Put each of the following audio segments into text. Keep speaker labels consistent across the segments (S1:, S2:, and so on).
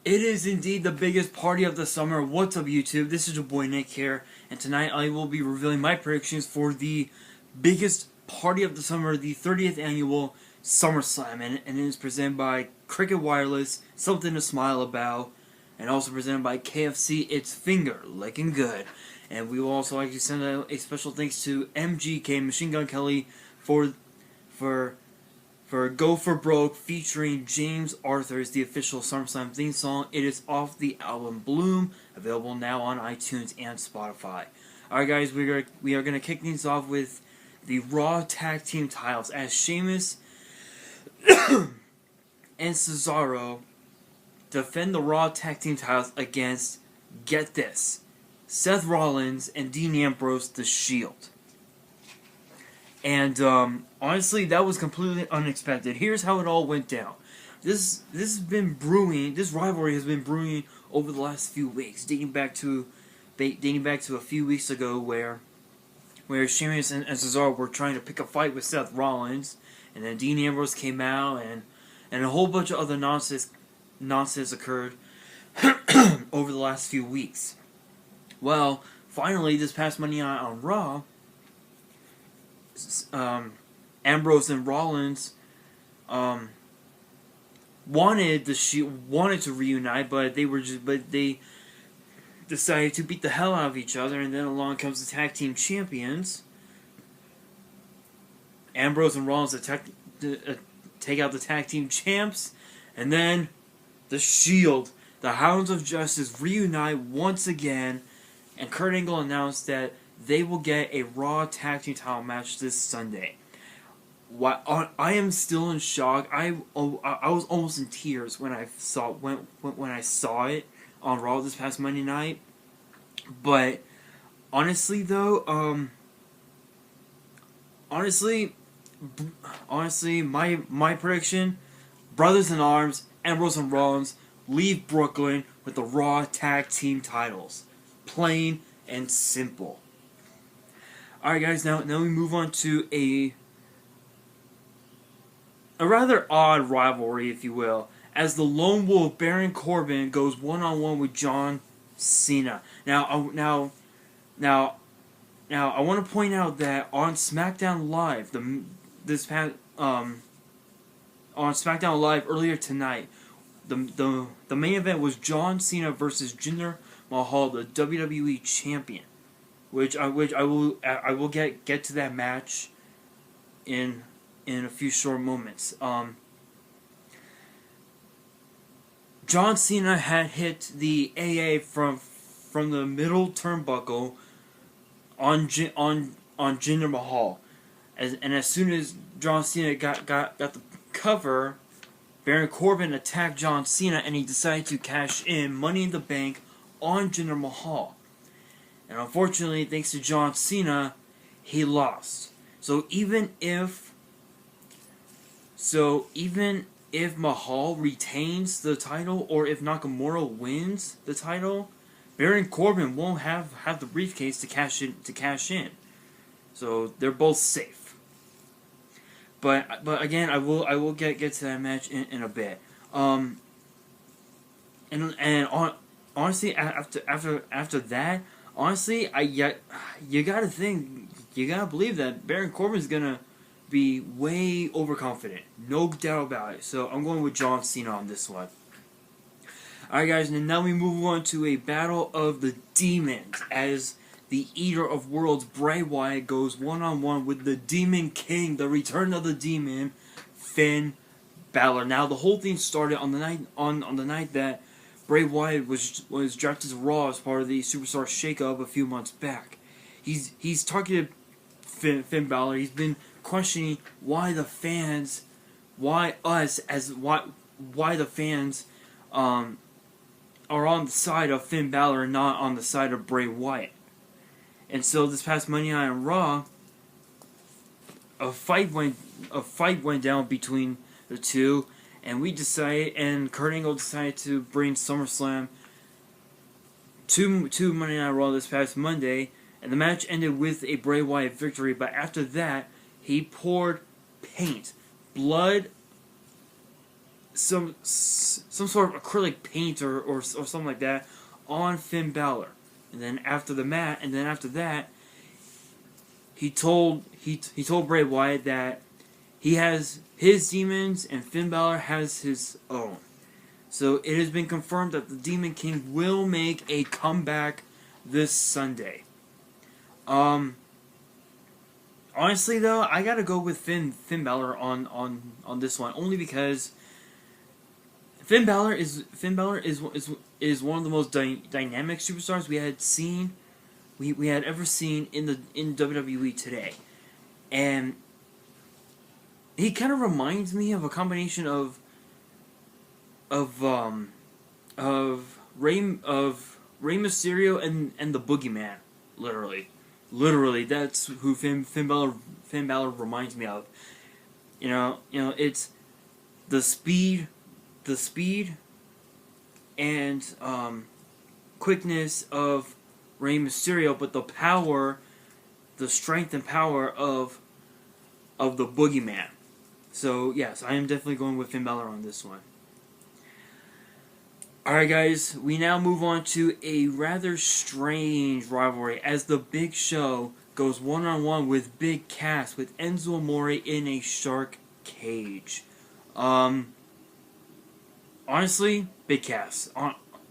S1: It is indeed the biggest party of the summer. What's up, YouTube? This is your boy Nick here, and tonight I will be revealing my predictions for the biggest party of the summer, the 30th annual SummerSlam, and it is presented by Cricket Wireless, something to smile about, and also presented by KFC, It's Finger Licking Good. And we will also like to send out a special thanks to MGK, Machine Gun Kelly, for Go For Broke, featuring James Arthur's the official SummerSlam theme song. It is off the album Bloom, available now on iTunes and Spotify. Alright guys, we are going to kick things off with the Raw Tag Team titles, as Sheamus and Cesaro defend the Raw Tag Team titles against, get this, Seth Rollins and Dean Ambrose, The Shield. And honestly, that was completely unexpected. Here's how it all went down. This has been brewing. This rivalry has been brewing over the last few weeks, dating back to a few weeks ago, where Sheamus and Cesaro were trying to pick a fight with Seth Rollins, and then Dean Ambrose came out, and a whole bunch of other nonsense occurred over the last few weeks. Well, finally, this past Monday night on Raw, Ambrose and Rollins wanted to reunite, but they decided to beat the hell out of each other, and then along comes the tag team champions. Ambrose and Rollins take out the tag team champs, and then the Shield, the Hounds of Justice, reunite once again, and Kurt Angle announced that they will get a Raw Tag Team title match this Sunday. I am still in shock. I was almost in tears when I saw it on Raw this past Monday night. But honestly, though, honestly, my prediction: Brothers in Arms, Ambrose and Rollins leave Brooklyn with the Raw Tag Team titles. Plain and simple. Alright guys, now we move on to a rather odd rivalry, if you will, as the Lone Wolf Baron Corbin goes one-on-one with John Cena. Now I want to point out that on SmackDown Live, on SmackDown Live earlier tonight, the main event was John Cena versus Jinder Mahal, the WWE champion. Which I will get to that match in a few short moments. John Cena had hit the AA from the middle turnbuckle on Jinder Mahal, and as soon as John Cena got the cover, Baron Corbin attacked John Cena, and he decided to cash in Money in the Bank on Jinder Mahal. And unfortunately, thanks to John Cena, he lost. So even if Mahal retains the title, or if Nakamura wins the title, Baron Corbin won't have the briefcase to cash in. So they're both safe. But again, I will get to that match in a bit. Honestly, after that. Honestly, you gotta believe that Baron Corbin's gonna be way overconfident. No doubt about it. So I'm going with John Cena on this one. Alright guys, and now we move on to a battle of the demons, as the Eater of Worlds, Bray Wyatt, goes one-on-one with the Demon King, the return of the demon, Finn Balor. Now the whole thing started on the night that Bray Wyatt was drafted to Raw as part of the Superstar Shake-Up a few months back. He's targeted Finn Balor. He's been questioning why the fans are on the side of Finn Balor and not on the side of Bray Wyatt. And so this past Monday night on Raw, a fight went down between the two. And Kurt Angle decided to bring SummerSlam to Monday Night Raw this past Monday, and the match ended with a Bray Wyatt victory. But after that, he poured paint, blood some sort of acrylic paint or something like that on Finn Balor. And then after that, he told Bray Wyatt that he has his demons and Finn Balor has his own. So it has been confirmed that the Demon King will make a comeback this Sunday. Honestly though, I gotta go with Finn Balor on this one, only because Finn Balor is one of the most dynamic superstars we had ever seen in WWE today, and he kind of reminds me of a combination of Rey Mysterio and the Boogeyman, literally that's who Finn Balor reminds me of. It's the speed and quickness of Rey Mysterio, but the strength and power of the Boogeyman. So yes, I am definitely going with Finn Balor on this one. Alright guys, we now move on to a rather strange rivalry as the Big Show goes one-on-one with Big Cass with Enzo Amore in a shark cage. Honestly, Big Cass.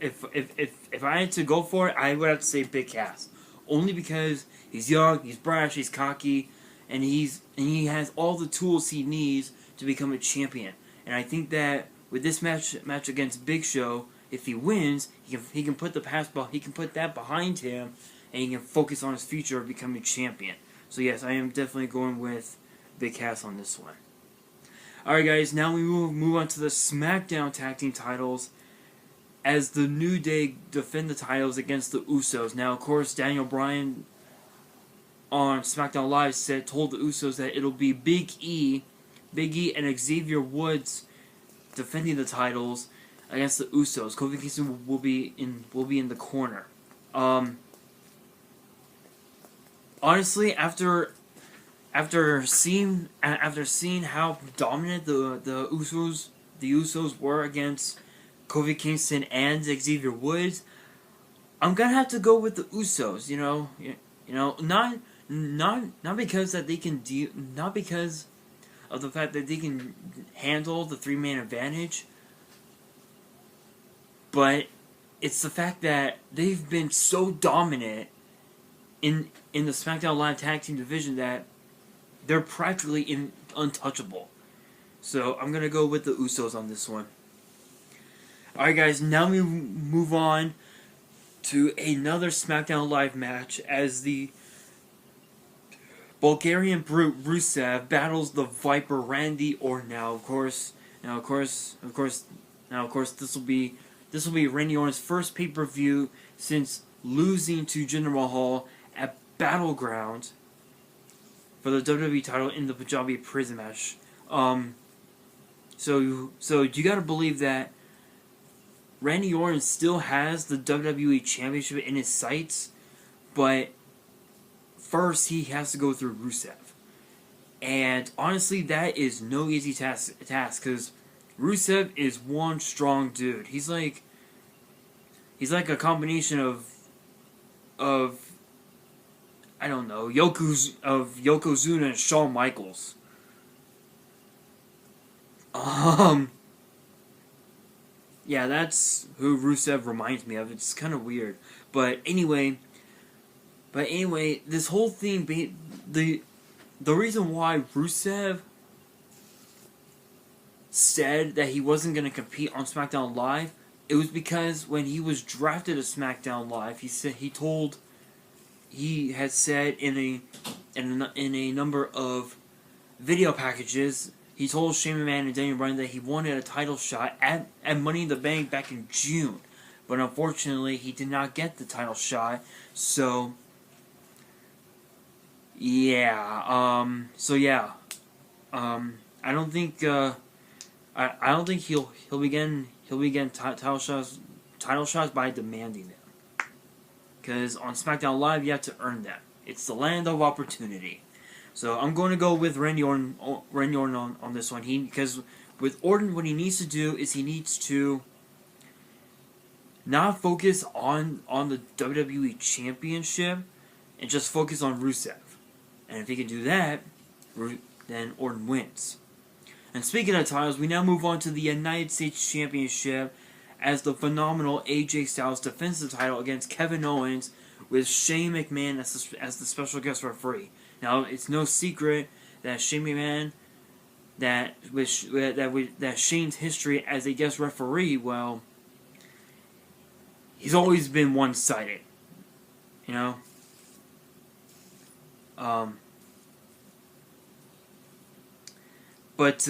S1: If I had to go for it, I would have to say Big Cass. Only because he's young, he's brash, he's cocky, and he has all the tools he needs to become a champion. And I think that with this match against Big Show, if he wins, he can put that behind him, and he can focus on his future of becoming champion. So yes, I am definitely going with Big Cass on this one. Alright guys, now we move on to the SmackDown Tag Team titles as the New Day defend the titles against the Usos. Now, of course, Daniel Bryan on SmackDown Live told the Usos that it'll be Big E and Xavier Woods defending the titles against the Usos. Kofi Kingston will be in the corner. Honestly, after seeing how dominant the Usos were against Kofi Kingston and Xavier Woods, I'm gonna have to go with the Usos. Not because that they can not because of the fact that they can handle the 3-man advantage, but it's the fact that they've been so dominant in the SmackDown Live Tag Team division that they're practically untouchable. So I'm going to go with the Usos on this one. Alright guys, now we move on to another SmackDown Live match as the Bulgarian Brute Rusev battles the Viper Randy Orton. Now of course this will be Randy Orton's first pay-per-view since losing to Jinder Mahal at Battleground for the WWE title in the Punjabi prison match. So you gotta believe that Randy Orton still has the WWE Championship in his sights, but first he has to go through Rusev. And honestly, that is no easy task, because Rusev is one strong dude. He's like a combination of I don't know, Yokozuna and Shawn Michaels. Yeah, that's who Rusev reminds me of. It's kind of weird, but anyway, this whole thing, the reason why Rusev said that he wasn't going to compete on SmackDown Live, it was because when he was drafted to SmackDown Live, he had said in a number of video packages, he told Shane McMahon and Daniel Bryan that he wanted a title shot at Money in the Bank back in June, but unfortunately he did not get the title shot. So yeah, I don't think he'll be getting title shots by demanding them. Because on SmackDown Live, you have to earn them. It's the land of opportunity. So I'm going to go with Randy Orton on this one. Because with Orton, what he needs to do is he needs to not focus on the WWE Championship and just focus on Rusev. And if he can do that, then Orton wins. And speaking of titles, we now move on to the United States Championship as the phenomenal AJ Styles defends the title against Kevin Owens with Shane McMahon as the special guest referee. Now, it's no secret that Shane McMahon, that Shane's history as a guest referee, well, he's always been one-sided, you know. But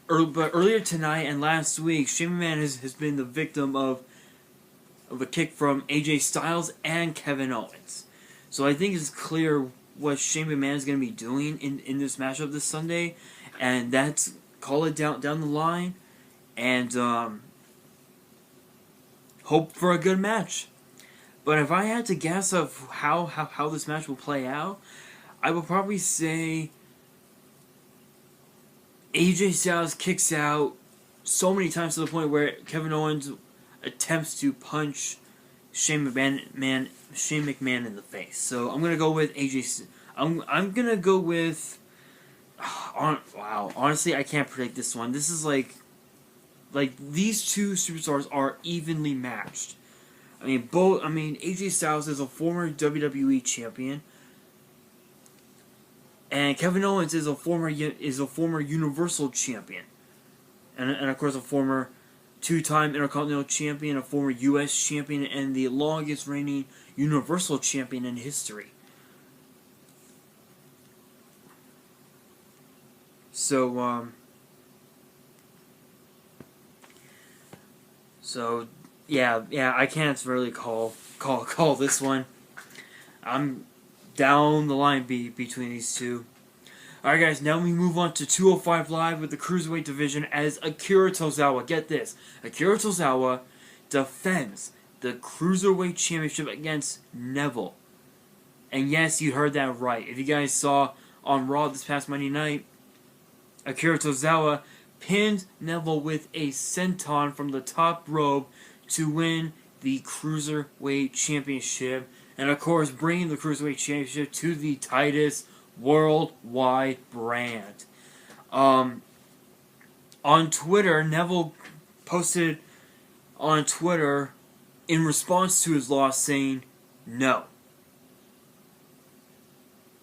S1: earlier tonight and last week, Shane McMahon has been the victim of a kick from AJ Styles and Kevin Owens. So I think it's clear what Shane McMahon is going to be doing in this matchup this Sunday, and that's call it down the line, and hope for a good match. But if I had to guess of how this match will play out, I would probably say AJ Styles kicks out so many times to the point where Kevin Owens attempts to punch Shane McMahon in the face. So I'm gonna go with AJ. I'm gonna go with. Wow, honestly, I can't predict this one. This is like these two superstars are evenly matched. I mean, AJ Styles is a former WWE champion, and Kevin Owens is a former Universal champion, and of course a former two-time Intercontinental champion, a former U.S. champion, and the longest reigning Universal champion in history. So yeah, I can't really call this one. I'm down the line between these two. Alright guys, now we move on to 205 Live with the Cruiserweight division as Akira Tozawa, get this, Akira Tozawa defends the Cruiserweight Championship against Neville. And yes, you heard that right. If you guys saw on Raw this past Monday night, Akira Tozawa pinned Neville with a senton from the top rope to win the Cruiserweight Championship, and of course bringing the Cruiserweight Championship to the Titus worldwide brand. On Twitter, Neville posted on Twitter in response to his loss saying no.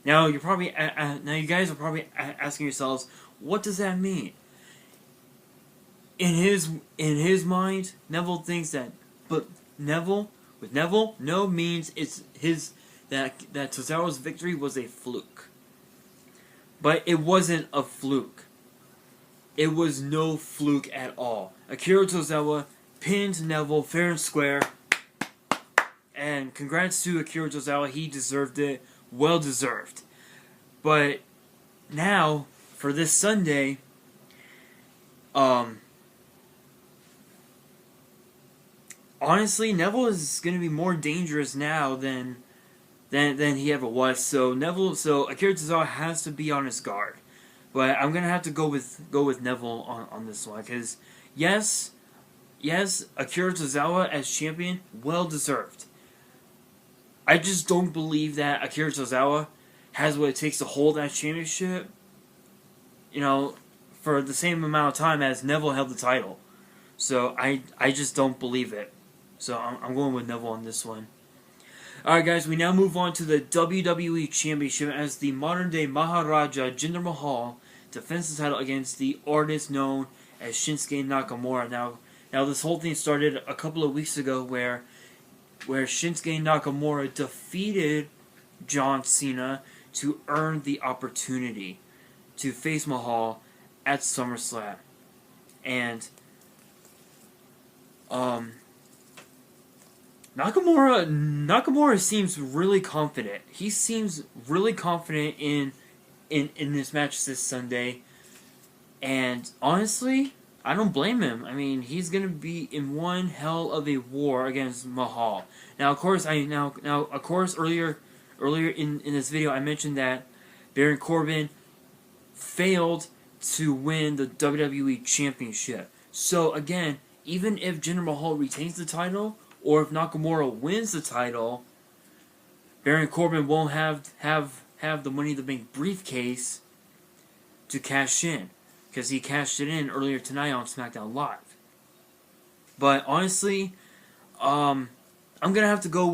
S1: Now you guys are probably asking yourselves, what does that mean? In his mind, Neville thinks that, but Neville no means it's that Tozawa's victory was a fluke. But it wasn't a fluke. It was no fluke at all. Akira Tozawa pinned Neville fair and square. And congrats to Akira Tozawa, he deserved it. Well deserved. But now, for this Sunday, honestly, Neville is going to be more dangerous now than he ever was. So Akira Tozawa has to be on his guard. But I'm gonna have to go with Neville on this one, because yes, Akira Tozawa as champion, well deserved. I just don't believe that Akira Tozawa has what it takes to hold that championship, for the same amount of time as Neville held the title. So I just don't believe it. So I'm going with Neville on this one. Alright guys, we now move on to the WWE Championship as the modern-day Maharaja Jinder Mahal defends the title against the artist known as Shinsuke Nakamura. Now this whole thing started a couple of weeks ago where Shinsuke Nakamura defeated John Cena to earn the opportunity to face Mahal at SummerSlam. And Nakamura seems really confident. He seems really confident in this match this Sunday. And honestly, I don't blame him. I mean, he's gonna be in one hell of a war against Mahal. Now, of course, earlier in this video, I mentioned that Baron Corbin failed to win the WWE Championship. So again, even if Jinder Mahal retains the title, or if Nakamura wins the title, Baron Corbin won't have the Money in the Bank briefcase to cash in, because he cashed it in earlier tonight on SmackDown Live. But honestly, I'm definitely gonna have to go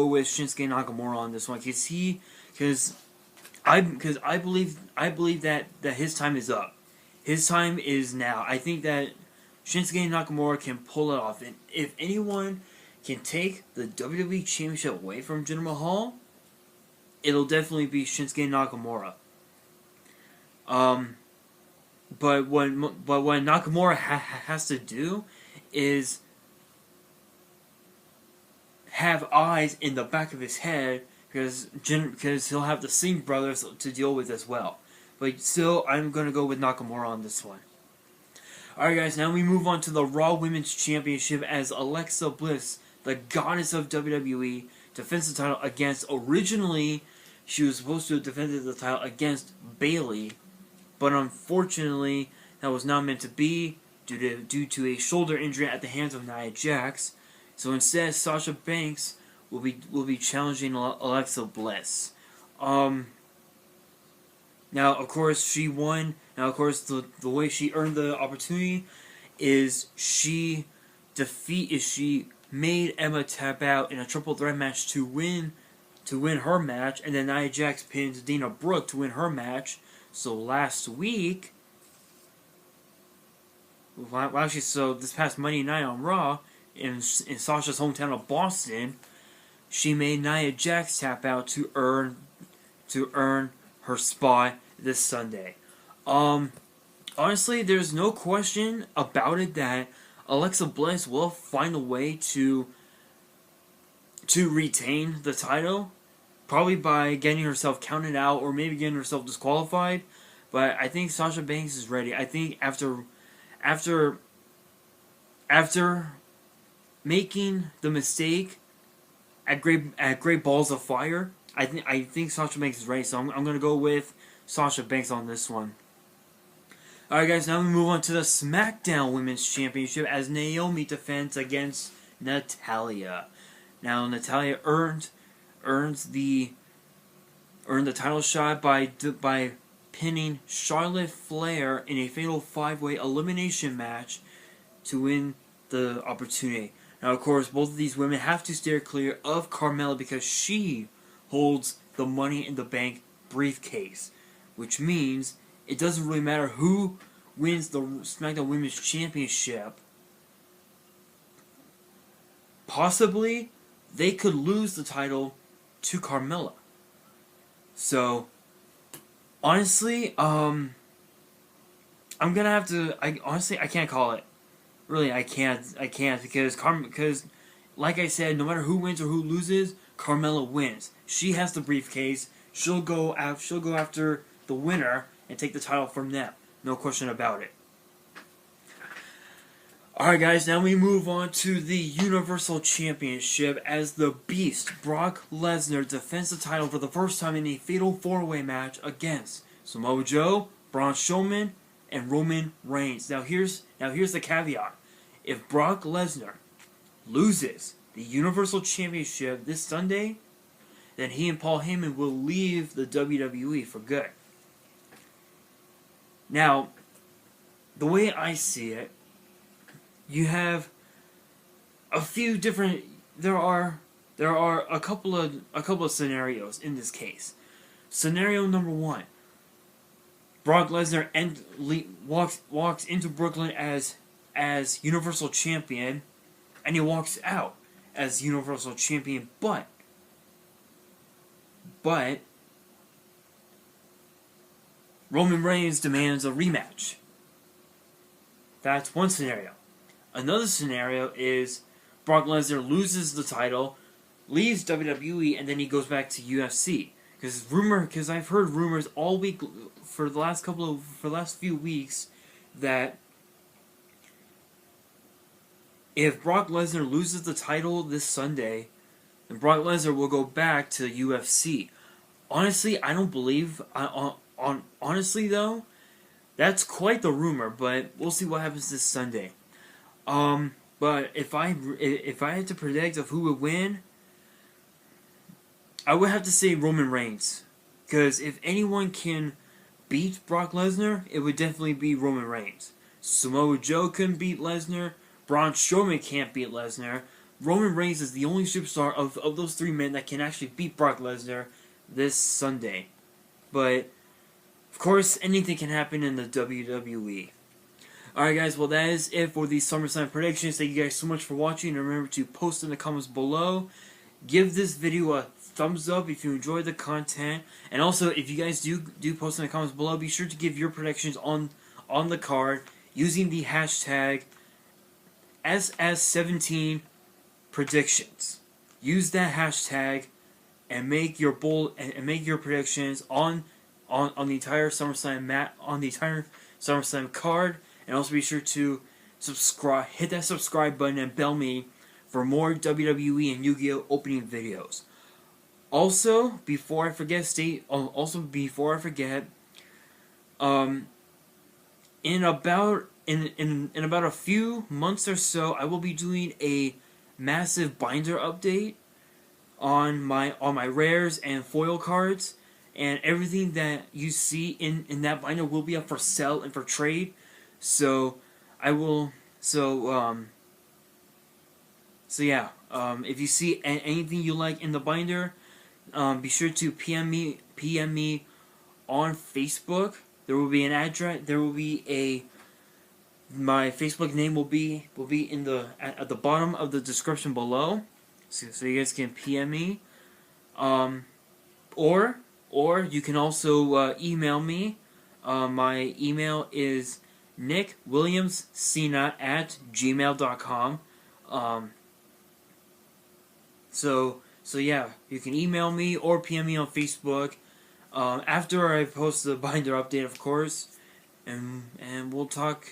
S1: with Shinsuke Nakamura on this one, because I believe that his time is up. His time is now. I think that Shinsuke Nakamura can pull it off, and if anyone can take the WWE Championship away from Jinder Mahal, it'll definitely be Shinsuke Nakamura. But what Nakamura has to do is have eyes in the back of his head, because he'll have the Singh brothers to deal with as well. But still, I'm going to go with Nakamura on this one. Alright guys, now we move on to the Raw Women's Championship, as Alexa Bliss, the goddess of WWE, defends the title against, originally, she was supposed to have defended the title against Bayley, but unfortunately, that was not meant to be due to a shoulder injury at the hands of Nia Jax. So instead, Sasha Banks will be challenging Alexa Bliss. Now, of course, she won. Now, of course, the way she earned the opportunity is she made Emma tap out in a triple threat match to win her match, and then Nia Jax pinned Dana Brooke to win her match. So last week, this past Monday night on Raw, in Sasha's hometown of Boston, she made Nia Jax tap out to earn her spot this Sunday. Honestly, there's no question about it that Alexa Bliss will find a way to retain the title, probably by getting herself counted out or maybe getting herself disqualified. But I think Sasha Banks is ready. I think after making the mistake at Great Balls of Fire, I think Sasha Banks is ready. So I'm going to go with Sasha Banks on this one. Alright guys, now we move on to the SmackDown Women's Championship, as Naomi defends against Natalya. Now Natalya earned the title shot by pinning Charlotte Flair in a fatal 5-way elimination match to win the opportunity. Now, of course, both of these women have to steer clear of Carmella, because she holds the Money in the Bank briefcase, which means it doesn't really matter who wins the SmackDown Women's Championship. Possibly, they could lose the title to Carmella. So, honestly, I'm gonna have to. I can't call it. Really, I can't because, like I said, no matter who wins or who loses, Carmella wins. She has the briefcase. She'll go after the winner and take the title from them. No question about it. Alright guys, now we move on to the Universal Championship, as the Beast, Brock Lesnar, defends the title for the first time in a fatal 4-way match against Samoa Joe, Braun Strowman, and Roman Reigns. Now here's the caveat. If Brock Lesnar loses the Universal Championship this Sunday, then he and Paul Heyman will leave the WWE for good. Now, the way I see it, you have a few different. There are a couple of scenarios in this case. Scenario number 1: Brock Lesnar walks into Brooklyn as Universal Champion, and he walks out as Universal Champion, but Roman Reigns demands a rematch. That's one scenario. Another scenario is Brock Lesnar loses the title, leaves WWE, and then he goes back to UFC. Because I've heard rumors all week for the last few weeks that if Brock Lesnar loses the title this Sunday, then Brock Lesnar will go back to UFC. Honestly, I don't believe honestly though, that's quite the rumor. But we'll see what happens this Sunday. But if I had to predict of who would win, I would have to say Roman Reigns, because if anyone can beat Brock Lesnar, it would definitely be Roman Reigns. Samoa Joe couldn't beat Lesnar. Braun Strowman can't beat Lesnar. Roman Reigns is the only superstar of those three men that can actually beat Brock Lesnar this Sunday. But, of course, anything can happen in the WWE. Alright guys, well that is it for the SummerSlam predictions. Thank you guys so much for watching. And remember to post in the comments below. Give this video a thumbs up if you enjoyed the content. And also, if you guys do post in the comments below, be sure to give your predictions on the card using the hashtag SS17 predictions. Use that hashtag and make your predictions on the entire SummerSlam card. And also be sure to hit that subscribe button and bell me for more WWE and YuGiOh opening videos. Also, before I forget, in about a few months or so, I will be doing a massive binder update on my rares and foil cards, and everything that you see in that binder will be up for sale and for trade. So I will. So yeah. If you see anything you like in the binder, be sure to PM me on Facebook. There will be an address. There will be my Facebook name will be in at the bottom of the description below, so you guys can PM me. Or you can also email me. My email is nickWilliamscena@gmail.com. So yeah, you can email me or PM me on Facebook after I post the binder update, of course, and we'll talk.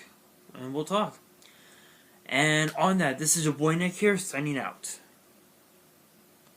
S1: And on that, this is your boy Nick here, signing out.